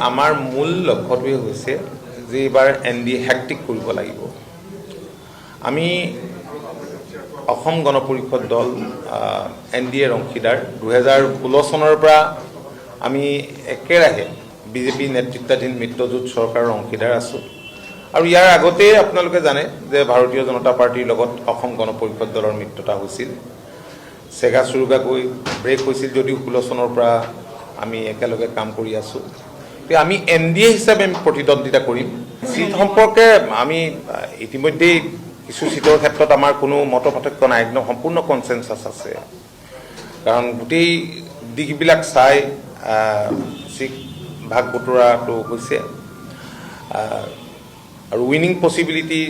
আমাৰ মূল লক্ষ্যটোৱে হৈছে যে এইবাৰ এনডিএ হেক্টিক কৰিব লাগিব। আমি অসম গণ পৰিষদ দল এনডিএৰ অংশীদাৰ 2016 চনৰ পৰা আমি একেৰাহে বিজেপি নেতৃত্বাধীন মিত্ৰজোঁট চৰকাৰৰ অংশীদাৰ আছোঁ। আৰু ইয়াৰ আগতেই আপোনালোকে জানে যে ভাৰতীয় জনতা পাৰ্টিৰ লগত অসম গণ পৰিষদ দলৰ মিত্ৰতা হৈছিল। চেগা চুৰুগাকৈ ব্ৰেক হৈছিল যদিও 16 চনৰ পৰা আমি একেলগে কাম কৰি আছোঁ। আমি এনডিএ হিচাপে আমি প্ৰতিদ্বন্দ্বিতা কৰিম। চিট সম্পৰ্কে আমি ইতিমধ্যেই কিছু চিটৰ ক্ষেত্ৰত আমাৰ কোনো মত পাৰ্থক্য নাই, একদম সম্পূৰ্ণ কনচেনচাছ আছে। কাৰণ গোটেই দিশবিলাক চাই চিট ভাগ বতৰাটো হৈছে আৰু উইনিং পচিবিলিটি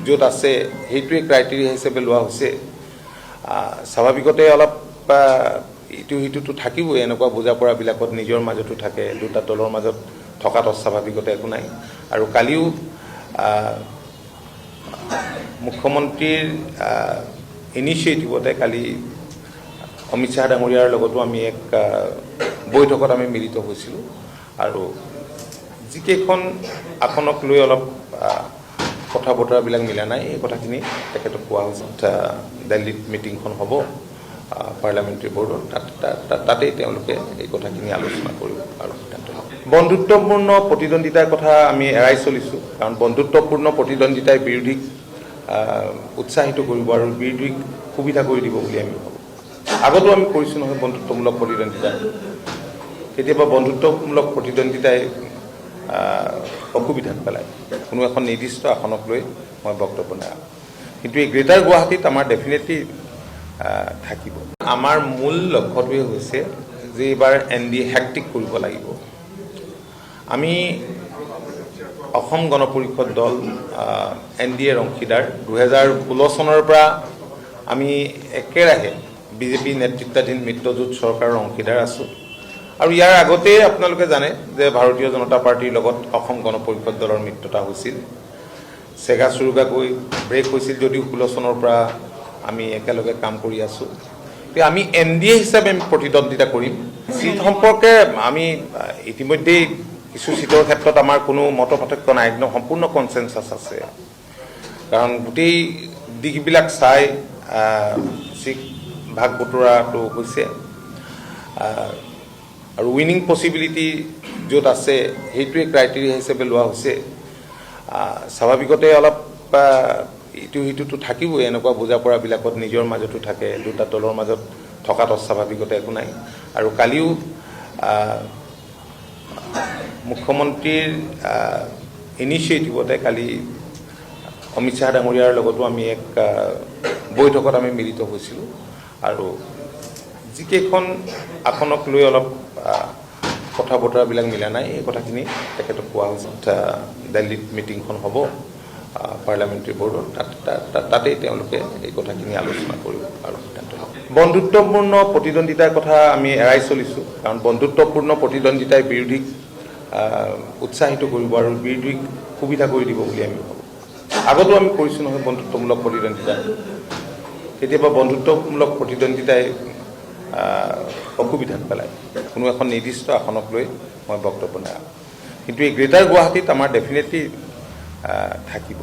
য'ত আছে সেইটোৱে ক্ৰাইটেৰিয়া হিচাপে লোৱা হৈছে। স্বাভাৱিকতে অলপ ইটো সিটোতো থাকিবই, এনেকুৱা বুজা পৰাবিলাকত নিজৰ মাজতো থাকে, দুটা দলৰ মাজত থকাটো স্বাভাৱিকতে একো নাই। আৰু কালিও মুখ্যমন্ত্ৰীৰ ইনিচিয়েটিভতে কালি অমিত শ্বাহ ডাঙৰীয়াৰ লগতো আমি এক বৈঠকত আমি মিলিত হৈছিলোঁ। আৰু যিকেইখন আসনক লৈ অলপ কথা বতৰাবিলাক মিলা নাই, এই কথাখিনি তেখেতক কোৱা হৈছে। দিল্লীত মিটিংখন হ'ব পাৰ্লামেণ্টাৰী বৰ্ডৰ, তাতেই তেওঁলোকে এই কথাখিনি আলোচনা কৰিব আৰু সিদ্ধান্ত ল'ব। বন্ধুত্বপূৰ্ণ প্ৰতিদ্বন্দ্বিতাৰ কথা আমি এৰাই চলিছোঁ, কাৰণ বন্ধুত্বপূৰ্ণ প্ৰতিদ্বন্দ্বিতাই বিৰোধীক উৎসাহিত কৰিব আৰু বিৰোধীক সুবিধা কৰি দিব বুলি আমি ভাবোঁ। আগতো আমি কৰিছোঁ নহয় বন্ধুত্বমূলক প্ৰতিদ্বন্দ্বিতা। কেতিয়াবা বন্ধুত্বমূলক প্ৰতিদ্বন্দ্বিতাই অসুবিধাত পেলায়। কোনো এখন নিৰ্দিষ্ট আসনক লৈ মই বক্তব্য নাই, কিন্তু এই গ্ৰেটাৰ গুৱাহাটীত আমাৰ ডেফিনেটলি থাকিব। আমাৰ মূল লক্ষ্যটোৱে হৈছে যে এইবাৰ এনডিএ হেক্টিক কৰিব লাগিব। আমি অসম গণ পৰিষদ দল এনডিএৰ অংশীদাৰ 2016 চনৰ পৰা আমি একেৰাহে বিজেপি নেতৃত্বাধীন মিত্ৰজোঁট চৰকাৰৰ অংশীদাৰ আছোঁ। আৰু ইয়াৰ আগতেই আপোনালোকে জানে যে ভাৰতীয় জনতা পাৰ্টিৰ লগত অসম গণ পৰিষদ দলৰ মিত্ৰতা হৈছিল। চেগা চুৰুগাকৈ ব্ৰেক হৈছিল যদিও 16 চনৰ পৰা আমি একেলগে কাম কৰি আছোঁ। আমি এনডিএ হিচাপে আমি প্ৰতিদ্বন্দ্বিতা কৰিম। চিট সম্পৰ্কে আমি ইতিমধ্যেই কিছু চিটৰ ক্ষেত্ৰত আমাৰ কোনো মত পাৰ্থক্য নাই, একদম সম্পূৰ্ণ কনচেনচাছ আছে। কাৰণ গোটেই দিশবিলাক চাই চিট ভাগ বতৰাটো হৈছে আৰু উইনিং পচিবিলিটি য'ত আছে সেইটোৱে ক্ৰাইটেৰিয়া হিচাপে লোৱা হৈছে। স্বাভাৱিকতে অলপ ইটো সিটোতো থাকিবই, এনেকুৱা বুজা পৰাবিলাকত নিজৰ মাজতো থাকে, দুটা দলৰ মাজত থকাটো স্বাভাৱিকতে একো নাই। আৰু কালিও মুখ্যমন্ত্ৰীৰ ইনিচিয়েটিভতে কালি অমিত শ্বাহ ডাঙৰীয়াৰ লগতো আমি এক বৈঠকত আমি মিলিত হৈছিলোঁ। আৰু যিকেইখন আসনক লৈ অলপ কথা বতৰাবিলাক মিলা নাই, এই কথাখিনি তেখেতক কোৱা হৈছে। দিল্লীত মিটিংখন হ'ব পাৰ্লামেণ্টাৰী বৰ্ডৰ, তাতেই তেওঁলোকে এই কথাখিনি আলোচনা কৰিব আৰু সিদ্ধান্ত ল'ব। বন্ধুত্বপূৰ্ণ প্ৰতিদ্বন্দ্বিতাৰ কথা আমি এৰাই চলিছোঁ, কাৰণ বন্ধুত্বপূৰ্ণ প্ৰতিদ্বন্দ্বিতাই বিৰোধীক উৎসাহিত কৰিব আৰু বিৰোধীক সুবিধা কৰি দিব বুলি আমি ভাবোঁ। আগতো আমি কৰিছোঁ নহয় বন্ধুত্বমূলক প্ৰতিদ্বন্দ্বিতা। কেতিয়াবা বন্ধুত্বমূলক প্ৰতিদ্বন্দ্বিতাই অসুবিধাত পেলায়। কোনো এখন নিৰ্দিষ্ট আসনক লৈ মই বক্তব্য নাই, কিন্তু এই গ্ৰেটাৰ গুৱাহাটীত আমাৰ ডেফিনেটলি থাকিব।